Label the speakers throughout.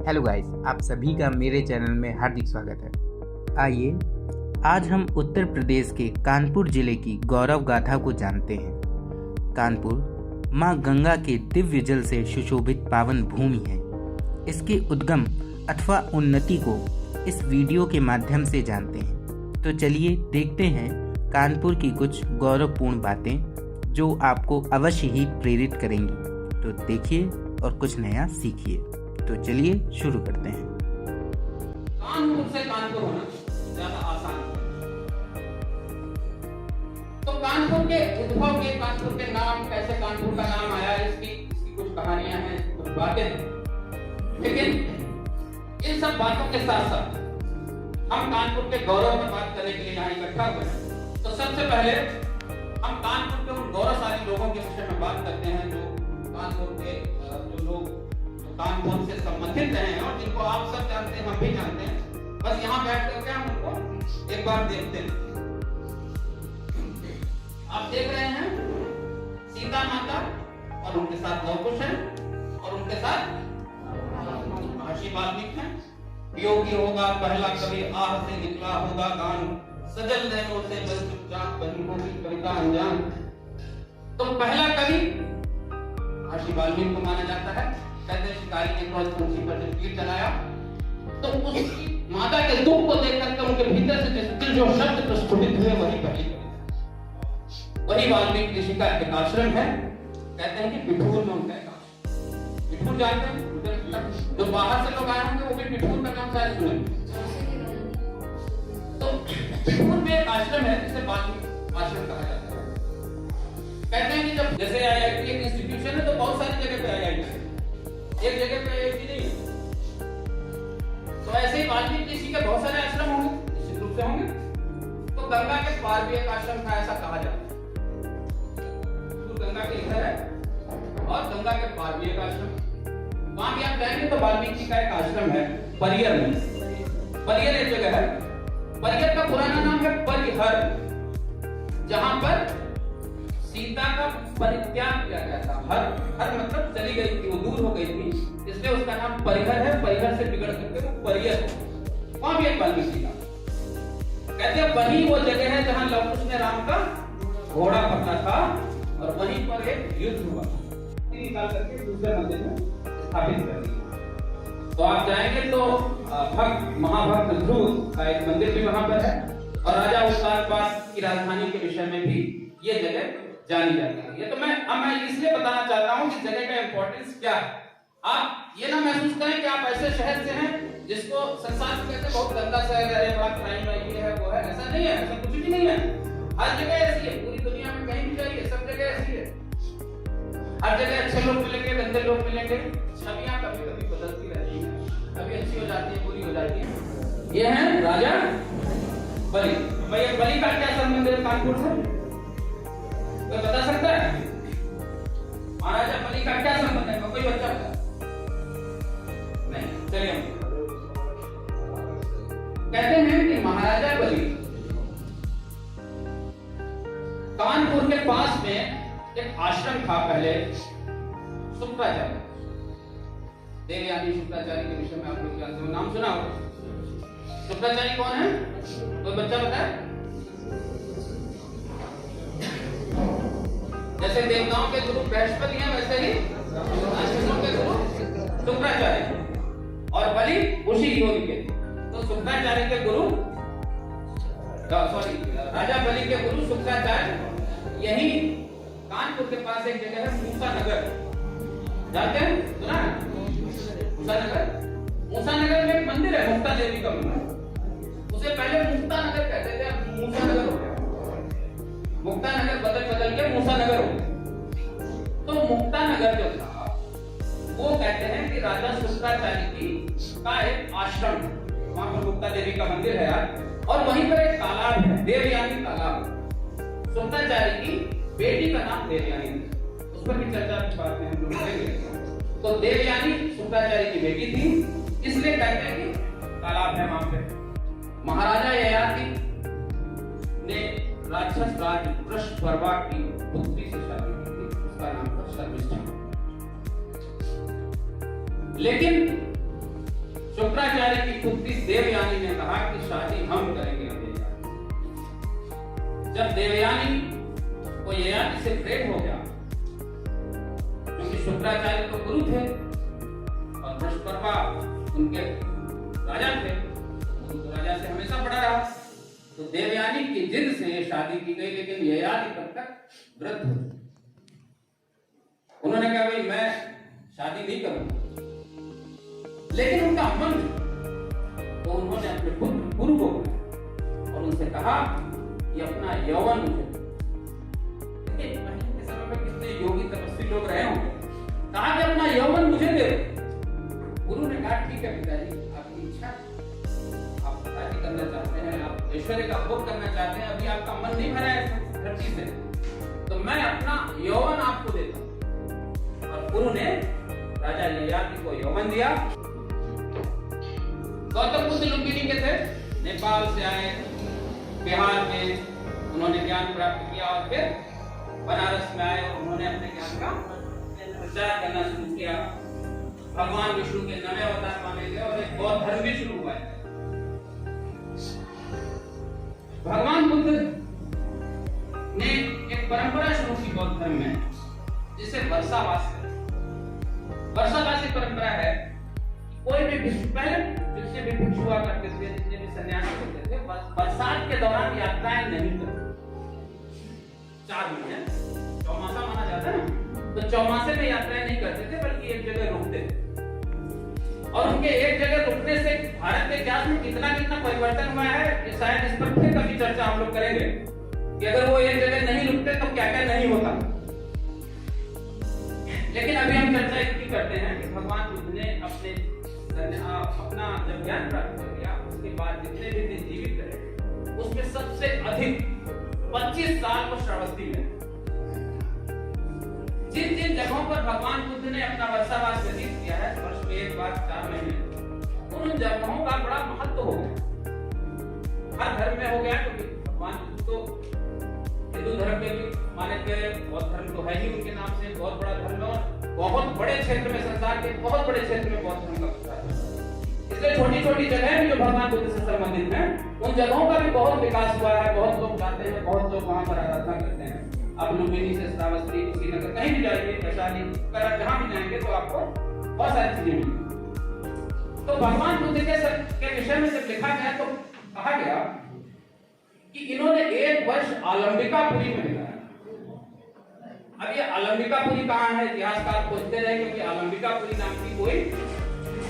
Speaker 1: Hello guys, आप सभी का मेरे चैनल में हार्दिक स्वागत है। आइए आज हम उत्तर प्रदेश के कानपुर जिले की गौरव गाथा को जानते हैं। कानपुर माँ गंगा के दिव्य जल से सुशोभित पावन भूमि है। इसके उद्गम अथवा उन्नति को इस वीडियो के माध्यम से जानते हैं। तो चलिए देखते हैं कानपुर की कुछ गौरवपूर्ण बातें जो आपको अवश्य ही प्रेरित करेंगी। तो देखिए और कुछ नया सीखिए। तो चलिए शुरू करते हैं।
Speaker 2: कानपुर से कानपुर होना ज्यादा आसान है। तो कानपुर के उद्भव के, कानपुर के नाम, कैसे कानपुर का नाम आया, इसकी कुछ कहानियां हैं, कुछ बातें हैं। लेकिन इन सब बातों के साथ साथ हम कानपुर के गौरव में बात करने के लिए यहाँ इकट्ठा हुए हैं। तो सबसे पहले हम कानपुर के उन गौरवशाली लोगों के विषय में बात करते हैं जो कानपुर के जो लोग कानपुर से संबंधित हैं और जिनको आप सब जानते हैं, हम भी जानते हैं। बस यहाँ बैठ करके हम उनको एक बार देखते हैं। आप देख रहे हैं सीता माता और उनके साथ लव कुश है और उनके साथ महर्षि वाल्मीकि हैं। योगी होगा पहला कवि, आह से निकला होगा गान, सजल नैनों से बल चुपचाप बनी होगी कविता अनजान। तो पहला कवि महर्षि वाल्मीकि को माना जाता है। कहते शिकारी ने क्रोध तुलसी पर जब तीर चलाया तो उसकी माता के दुख को देख करके उनके भीतर से जो शब्द प्रस्फुटित हुए वही पहली कविता, वही वाल्मीकि ऋषि का एक आश्रम है। कहते हैं कि बिठूर में उनका एक आश्रम, बिठूर जानते हैं, जो बाहर से लोग आए होंगे वो भी बिठूर का नाम शायद सुने। तो बिठूर में एक आश्रम है जिसे वाल्मीकि आश्रम कहा जाता है। कहते हैं कि जब जैसे IIT एक इंस्टीट्यूशन है तो बहुत सारी जगह पे IIT है, एक जगह पे एक ही नहीं है। तो ऐसे ही वाल्मीकि ऋषि के बहुत सारे आश्रम होंगे, निश्चित रूप से होंगे। तो गंगा के पार भी एक आश्रम था, ऐसा कहा जाता है। तो गंगा के इधर है और गंगा के पार भी एक आश्रम। वहां भी आप जाएंगे तो वाल्मीकि का एक आश्रम है परियर में। परियर एक जगह है। परियर का पुराना नाम है परिहर, जहां पर सीता का परित्याग किया गया था। हर मतलब चली गई थी, वो दूर हो गई थी, इसलिए उसका नाम परिहर है। परिहर से बिगड़ करके वो परियर हो। वहां भी एक वाल्मीकि का कहते हैं वही वो जगह है जहां लव कुश ने राम का घोड़ा पकड़ा था और वहीं पर एक युद्ध हुआ, निकाल करके दूसरे मंदिर में स्थापित कर दिया। तो आप जाएंगे तो भक्त महाभक्त ध्रुव का एक मंदिर भी वहां पर है और राजा उत्तानपाद की राजधानी के विषय में भी ये जगह जानी जाती है। ये तो मैं इसलिए बताना चाहता हूँ कि जगह का इंपॉर्टेंस क्या है। आप ये ना महसूस करें कि आप ऐसे शहर से हैं जिसको संसार में कहते हैं बहुत गंदा शहर है, बड़ा क्राइम है, वो है। ऐसा नहीं है, ऐसा कुछ भी नहीं है। हर जगह ऐसी है, पूरी दुनिया में कहीं भी जाइए सब जगह ऐसी है। हर जगह अच्छे लोग मिलेंगे, गंदे लोग मिलेंगे। छवियां कभी कभी बदलती रहती हैं, कभी अच्छी हो जाती है, बुरी हो जाती है। ये है राजा बलि। भैया बलि का क्या संबंध है कानपुर से, कोई बता सकता है? महाराजा बलि का क्या संबंध है? कोई बच्चा बता? नहीं, चलिए। कहते हैं कि महाराजा बलि कानपुर के पास में एक आश्रम था पहले, शुक्राचार्य। देवयानी शुक्राचार्य के विषय में आप लोग जानते हो, नाम सुना हो? शुक्राचार्य कौन है? कोई बच्चा बताए? जैसे देवताओं के गुरु बृहस्पति हैं वैसे ही आश्रमों के गुरु शुक्राचार्य और बलि उसी योनि के। तो शुक्राचार्य के गुरु राजा बलि के गुरु शुक्राचार्य यही कानपुर के पास एक जगह है मूसा नगर, जानते हैं? सुना है मूसा नगर? मूसा नगर में एक मंदिर है, मुक्ता देवी का मंदिर। उसे पहले मुक्ता नगर कहते थे, अब मूसा नगर हो गया। मुक्ता नगर बदल के मूसा नगर हो गया। तो मुक्ता नगर जो था वो कहते हैं कि राजा शुक्राचार्य की का एक आश्रम है। वहां पर मुक्ता देवी का मंदिर है यार, और वहीं पर एक तालाब है, देवयानी तालाब। शुक्राचार्य की बेटी का नाम देवयानी है, उस पर भी चर्चा की बात में हम लोग करेंगे। तो देवयानी शुक्राचार्य की बेटी थी, इसलिए कहते हैं कि तालाब है वहां पे। महाराजा ययाति ने राक्षस राज वृषपर्वा की पुत्री से शादी की थी, उसका नाम था शर्मिष्ठा। लेकिन शुक्राचार्य की पुत्री देवयानी ने कहा कि शादी हम करेंगे अब ययाति। जब देवयानी को ययाति से प्रेम हो गया, क्योंकि शुक्राचार्य तो गुरु थे और वृषपर्वा उनके राजा थे, तो राजा से हमेशा पड़ा रहा, तो देवयानी की जिद से ये शादी की गई। लेकिन ययाति तब तक वृद्ध हो, उन्होंने कहा भाई मैं शादी नहीं करूंगा। लेकिन उनका मन, तो उन्होंने अपने पुत्र गुरु को बुलाया और उनसे कहा कि अपना यौवन मुझे। देखिए पहले के समय में कितने योगी तपस्वी लोग रहे होंगे, कहा कि अपना यौवन मुझे दे दो। गुरु ने कहा ठीक है पिताजी, आपकी इच्छा, आप शादी करना चाहते हैं, आप ऐश्वर्य का भोग करना चाहते हैं, अभी आपका मन नहीं भरा है धरती से, तो मैं अपना यौवन आपको देता हूं। और गुरु ने राजा ययाति को यौवन दिया। गौतम बुद्ध लुम्बिनी के थे, नेपाल से आए, बिहार में उन्होंने ज्ञान प्राप्त किया और फिर बनारस में आए और उन्होंने अपने ज्ञान का प्रचार करना शुरू किया। भगवान विष्णु के नवे अवतार माने गए और एक बौद्ध धर्म भी शुरू हुआ है। भगवान बुद्ध ने एक परंपरा शुरू की बौद्ध धर्म में, जिसे वर्षावास है। वर्षावासी परंपरा है, कोई भी पहले जितने भी भिक्षु हुआ करते थे, जितने भी सन्यासी होते थे, बरसात के दौरान यात्राएं नहीं करते। 4 महीने चौमासा माना जाता है ना, तो चौमासे में यात्राएं नहीं करते थे, बल्कि एक जगह रुकते थे। और उनके एक जगह रुकने से भारत के इतिहास में कितना कितना परिवर्तन हुआ है, ये शायद इस पर फिर कभी चर्चा हम लोग करेंगे कि अगर वो एक जगह नहीं रुकते तो क्या क्या नहीं होता। लेकिन अभी हम चर्चा इतनी करते हैं कि भगवान बुद्ध ने अपना जब ज्ञान प्राप्त कर लिया, उसके बाद जितने भी दिन जीवित रहे, उसमें सबसे अधिक 25 साल वो श्रावस्ती में। जिन जिन जगहों पर भगवान बुद्ध ने अपना वर्षावास व्यतीत किया है, वर्ष में एक बार 4 महीने, उन जगहों का बड़ा महत्व हो गया, हर धर्म में हो गया। क्योंकि भगवान बुद्ध तो हिंदू धर्म में भी माने गए, बौद्ध धर्म तो है ही उनके नाम से बहुत बड़ा धर्म, और बहुत बड़े क्षेत्र में, संसार के बहुत बड़े क्षेत्र में बौद्ध धर्म का प्रचार है। इसलिए छोटी छोटी जगह जो भगवान बुद्ध से संबंधित हैं, उन जगहों का भी बहुत विकास हुआ है, बहुत लोग जाते हैं, बहुत लोग वहां पर आराधना करते हैं। आप लुम्बिनी से श्रावस्ती, कुशीनगर, कहीं भी जाइए, वैशाली, जहां भी जाएंगे तो आपको बहुत सारी चीजें मिलेंगी। तो भगवान बुद्ध के विषय में जब लिखा गया तो कहा गया कि इन्होंने 1 वर्ष आलंबिकापुरी में बिताया। अब ये आलंबिकापुरी कहाँ है, इतिहासकार खोजते रहे, क्योंकि आलंबिकापुरी नाम की कोई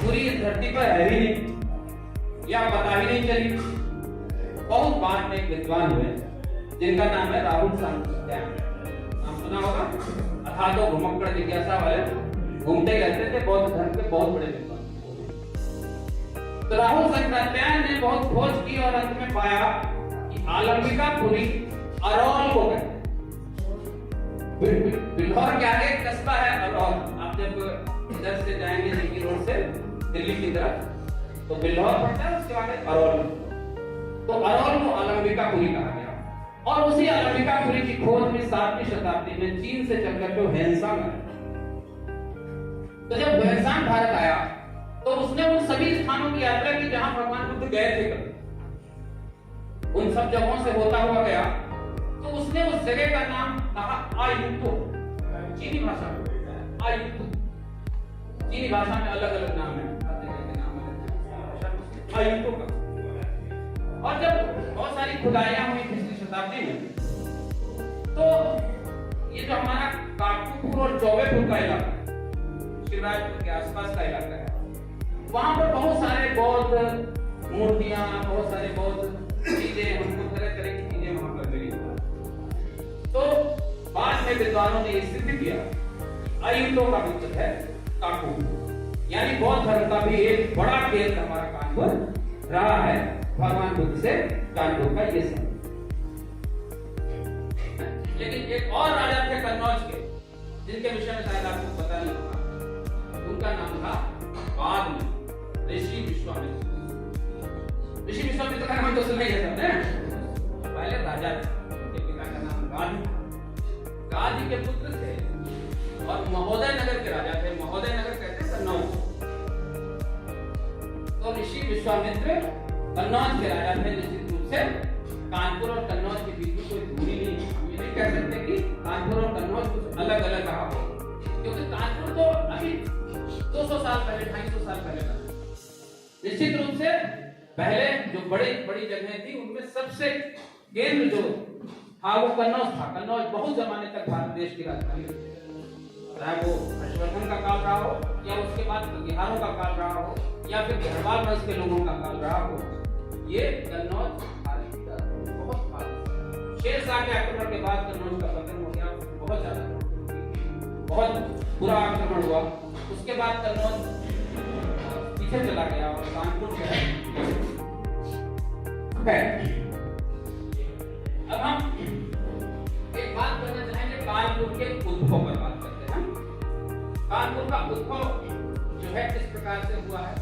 Speaker 2: पूरी धरती पर है ही नहीं, या पता ही नहीं चली। बहुत बाद में एक विद्वान हुए जिनका नाम है राहुल सांख्यायन, नाम सुना होगा। अर्थात तो घुमक्कड़ जिज्ञासा वाले घूमते रहते थे, बौद्ध धर्म के बहुत बड़े विद्वान। तो राहुल सांख्यायन ने बहुत खोज की और अंत में पाया कि आलंबिकापुरी अरौल को कहते हैं। बिल्हौर के आगे एक कस्बा है अरौल। आप जब इधर से जाएंगे दिल्ली रोड से दिल्ली की तरफ, तो बिल्हौर पड़ता है, उसके बाद अरौल। तो अरौल को आलंबिकापुरी कहा गया। और उसी आलंबिकापुरी की खोज में 7वीं शताब्दी में चीन से चलकर जो ह्वेनसांग आया। तो जब ह्वेनसांग भारत आया तो उसने उन सभी स्थानों की यात्रा की जहां भगवान बुद्ध गए थे कभी। उन सब जगहों से होता हुआ गया, तो उसने उस जगह का नाम कहा आयुतो, चीनी भाषा में आयुतो। चीनी भाषा में अलग अलग नाम है, हर जगह के नाम अलग है, आयुतो का। और जब बहुत सारी खुदाइयां हुई पिछली शताब्दी में, तो ये जो हमारा काटपुर और चौबेपुर का इलाका है, शिवराजपुर के आसपास का इलाका है, वहां पर बहुत सारे बौद्ध मूर्तियां, बहुत सारे बौद्ध चीजें, हमको तरह तरह की चीजें वहां पर मिली। तो बाद में विद्वानों ने सिद्ध किया आयुतो का मतलब है कानपुर, यानी बौद्ध धर्म का भी एक बड़ा केंद्र हमारा कानपुर रहा है। भगवान बुद्ध से कानपुर का ये सब। लेकिन एक और राजा थे कन्नौज के, जिनके विषय में शायद आपको पता नहीं होगा। उनका नाम था बाद में ऋषि विश्वामित्र। ऋषि विश्वामित्र का नाम तो सुना ही है सबने। पहले राजा थे, उनके पिता का नाम गादी। गादी के पुत्र थे और महोदय नगर के राजा थे। महोदय नगर कहते हैं कन्नौज। ऋषि विश्वामित्र कन्नौज के राजा थे। निश्चित रूप से कानपुर और कन्नौज के बीच में कोई दूरी नहीं है। हम ये नहीं कह सकते कि कानपुर और कन्नौज कुछ अलग अलग रहा हो, क्योंकि कानपुर तो अभी 200 साल पहले 250 साल पहले का। निश्चित रूप से पहले जो बड़ी जगह थी उनमें सबसे केंद्र जो था वो कन्नौज था। कन्नौज बहुत जमाने तक भारत देश की राजधानी रही, चाहे वो हर्षवर्धन का काल रहा हो या उसके बाद बिहारों का काल रहा हो या फिर गढ़वाल वंश के लोगों का काल रहा हो। ये कन्नौज भारत की राजधानी बहुत भारत शेरशाह के आक्रमण के बाद कन्नौज का पतन हो गया, बहुत ज्यादा बहुत बुरा आक्रमण हुआ। उसके बाद कन्नौज पीछे चला गया और कानपुर जो है। अब हम एक बात करना चाहेंगे कानपुर के उद्भव पर बात करते हैं। कानपुर का उद्भव जो है किस प्रकार से हुआ है।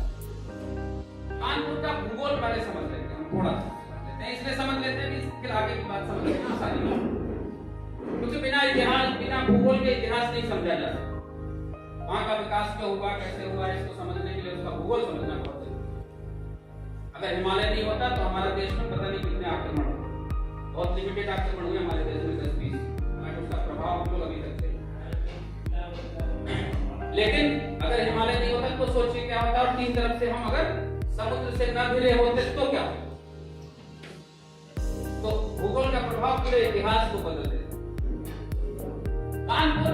Speaker 2: कानपुर का भूगोल पहले समझ लेते हैं, थोड़ा सा समझ लेते हैं। इसलिए समझ लेते हैं कि फिर आगे की बात समझ लेते हैं सारी, क्योंकि बिना इतिहास बिना भूगोल के इतिहास नहीं समझा जा सकता। वहां का विकास क्यों हुआ, कैसे हुआ, इसको समझने के लिए उसका भूगोल समझना पड़ता है। अगर हिमालय नहीं होता तो हमारे देश में पता नहीं कितने आक्रमण हुए, बहुत लिमिटेड आक्रमण हुए हमारे देश में 10-20, उसका प्रभाव हम लोग अभी तक थे। लेकिन अगर हिमालय नहीं होता तो सोचिए क्या होता, और तीन तरफ से हम अगर समुद्र से न घिरे होते तो क्या होता। तो भूगोल का प्रभाव पूरे इतिहास को बदल देता। कानपुर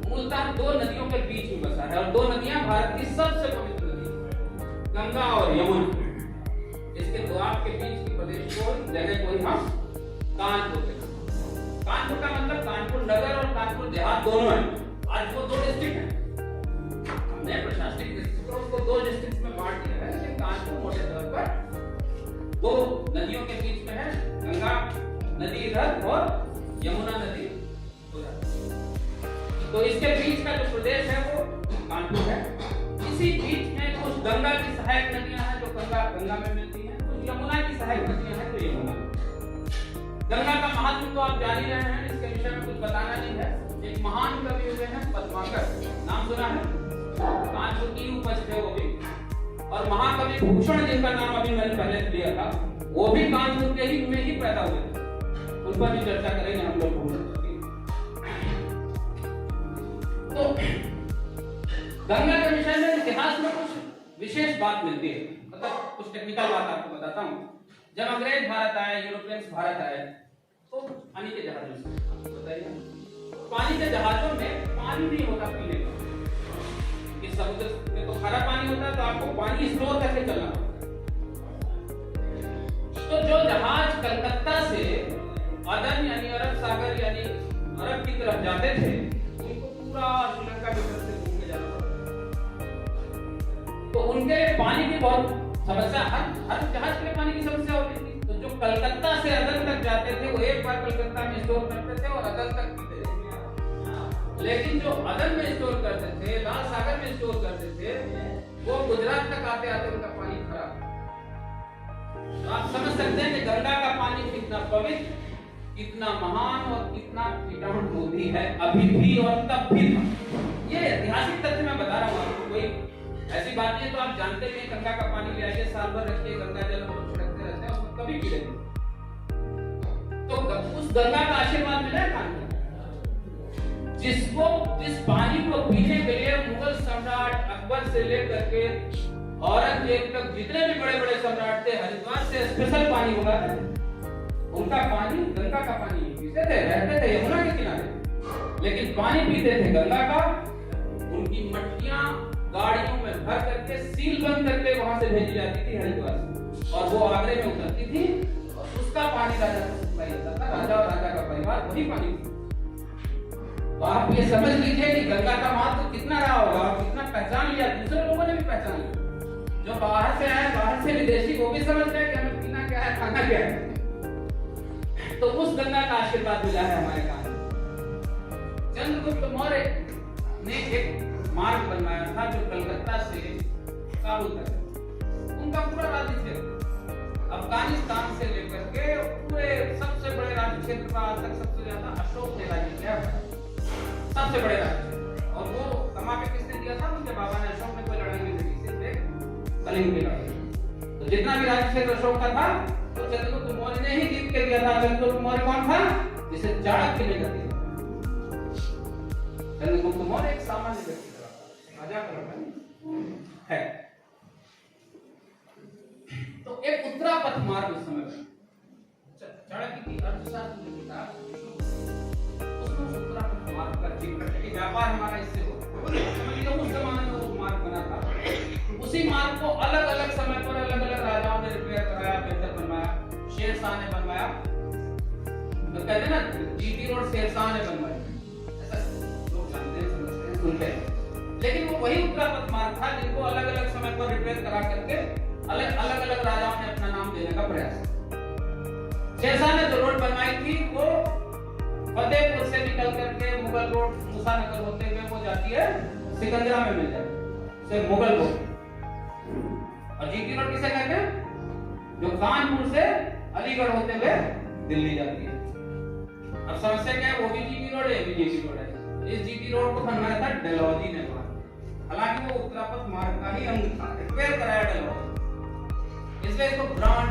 Speaker 2: मूलतः दो नदियों के बीच में बसा है, और दो नदियां भारत की सबसे पवित्र नदी गंगा और यमुना। इसके द्वार के बीच की प्रदेश को जगह को हम कानपुर कहते हैं। कानपुर का मतलब कानपुर नगर और कानपुर देहात दोनों है। आज वो दो डिस्ट्रिक्ट है, हमने प्रशासनिक डिस्ट्रिक्ट को दो डिस्ट्रिक्ट में बांट दिया है, लेकिन कानपुर मोटे तौर पर दो नदियों के बीच में है। गंगा नदी इधर और यमुना नदी उधर। तो इसके बीच का जो प्रदेश है वो कानपुर है। इसी बीच में कुछ गंगा की सहायक नदियां हैं जो गंगा में मिलती हैं, कुछ यमुना की सहायक नदियां हैं जो यमुना। गंगा का महत्व तो आप जान ही रहे हैं, इसके विषय में कुछ बताना नहीं है। एक महान कवि हुए हैं पद्माकर, नाम सुना है, कानपुर की उपज थे वो भी। और महाकवि भूषण जिनका नाम अभी मैंने पहले लिया था, वो भी कानपुर के ही में ही पैदा हुए थे। उन पर भी चर्चा करेंगे हम लोग भूषण। तो गंगा के विषय में इतिहास में कुछ विशेष बात मिलती है, मतलब कुछ टेक्निकल बात आपको बताता हूँ। जब अंग्रेज भारत आए, यूरोपियंस भारत आए, तो पानी के जहाजों से बताइए, पानी के जहाजों में पानी नहीं होता पीने का। इस समुद्र में तो खारा पानी होता है, तो आपको पानी स्टोर करके चलना पड़ता है। तो जो जहाज कलकत्ता से अदन यानी अरब सागर यानी अरब की तरफ जाते थे, उनको पूरा श्रीलंका के तरफ से घूम के जाना पड़ता। तो उनके पानी की बहुत समस्या, हर जहाज के लिए पानी की समस्या होती थी। तो जो कलकत्ता से अदन तक जाते थे वो एक बार कलकत्ता में स्टोर करते थे और अदन तक पीते थे। लेकिन जो अदन में स्टोर करते थे, लाल सागर में स्टोर करते थे, वो गुजरात तक आते आते उनका पानी खराब। तो आप समझ सकते हैं कि गंगा का पानी कितना पवित्र, कितना महान और कितना कीटाणुरोधी है अभी भी और तब भी था। ये ऐतिहासिक तथ्य मैं बता रहा हूँ आपको, कोई ऐसी बात नहीं है। तो आप जानते हैं गंगा का पानी ले आइए, साल भर रखिए, गंगा जल को छिड़कते रहते हैं, उसको कभी पी लेते। तो उस गंगा का आशीर्वाद मिला है कानपुर, जिस पानी को पीने के लिए मुगल सम्राट अकबर से लेकर के औरंगजेब तक जितने भी बड़े बड़े सम्राट थे, हरिद्वार से स्पेशल पानी मंगाते थे। उनका पानी गंगा का पानी पीते थे, रहते थे यमुना के किनारे, लेकिन पानी पीते थे गंगा का। उनकी मटकियां गाड़ियों में भर करके सील बंद करके वहां से भेजी जाती थी हरिद्वार से, और वो आगरे में उतरती थी, और उसका पानी राजा को सप्लाई होता था। राजा और राजा का परिवार वही पानी पीता। तो आप ये समझ लीजिए कि गंगा का महत्व कितना रहा होगा, कितना पहचान लिया, दूसरे लोगों ने भी पहचान लिया। जो बाहर से आए, बाहर से विदेशी, वो भी समझ गए कि हमें पीना क्या है, खाना क्या है। तो उस गंगा का आशीर्वाद मिला है हमारे कान। चंद्रगुप्त मौर्य ने एक मार्ग बनवाया था जो कलकत्ता से काबुल तक, उनका पूरा राज्य क्षेत्र अफगानिस्तान से लेकर के पूरे सबसे बड़े राज्य क्षेत्र का आज तक सबसे ज्यादा अशोक ने राज्य किया है, सबसे बड़े राज्य। और वो कमा के किसने दिया था? उनके बाबा ने। अशोक ने कोई लड़ाई नहीं लड़ी, सिर्फ एक कलिंग की लड़ाई। तो जितना भी राज्य क्षेत्र अशोक का था तो चंद्रगुप्त मौर्य ने ही जीत के दिया था। चंद्रगुप्त मौर्य कौन था? जिसे चाणक्य ने कर दिया। चंद्रगुप्त मौर्य एक सामान्य व्यक्ति था, राजा का लड़का है। तो एक उत्तरापथ मार्ग उस समय चाणक्य की अर्थशास्त्र जो किताब उसमें उत्तरापथ मार्ग का जिक्र है कि व्यापार हमारा इससे हो। उस जमाने में वो मार्ग बना था। उसी मार्ग को अलग अलग समय पर अलग अलग राजाओं ने रिपेयर कराया, बेहतर बनवाया। शेरशाह ने बनवाया, तो कहते हैं ना जीटी रोड शेरशाह ने बनवाया, ऐसा लोग जानते हैं, समझते हैं, सुनते हैं। लेकिन वो वही उत्तरापथ मार्ग था जिनको अलग अलग समय पर रिपेयर करा करके अलग अलग राजाओं ने अपना नाम देने का प्रयास किया। शेरशाह ने जो रोड बनवाई थी वो फतेहपुर से निकल करके मुगल रोड मूसानगर होते हुए वो जाती है सिकंदरा में मिल जाती है, से मुगल रोड। और जीटी रोड किसे कहते हैं? जो कानपुर से अलीगढ़ होते हुए दिल्ली जाती है। अब समस्या क्या है? वो भी जीटी रोड है, ये भी जीटी रोड है। इस जीटी रोड को बनवाया था डलहौजी ने। हालांकि वो उत्तरापथ मार्ग का ही अंग था, रिपेयर कराया डलहौजी, इसलिए इसको ब्रांड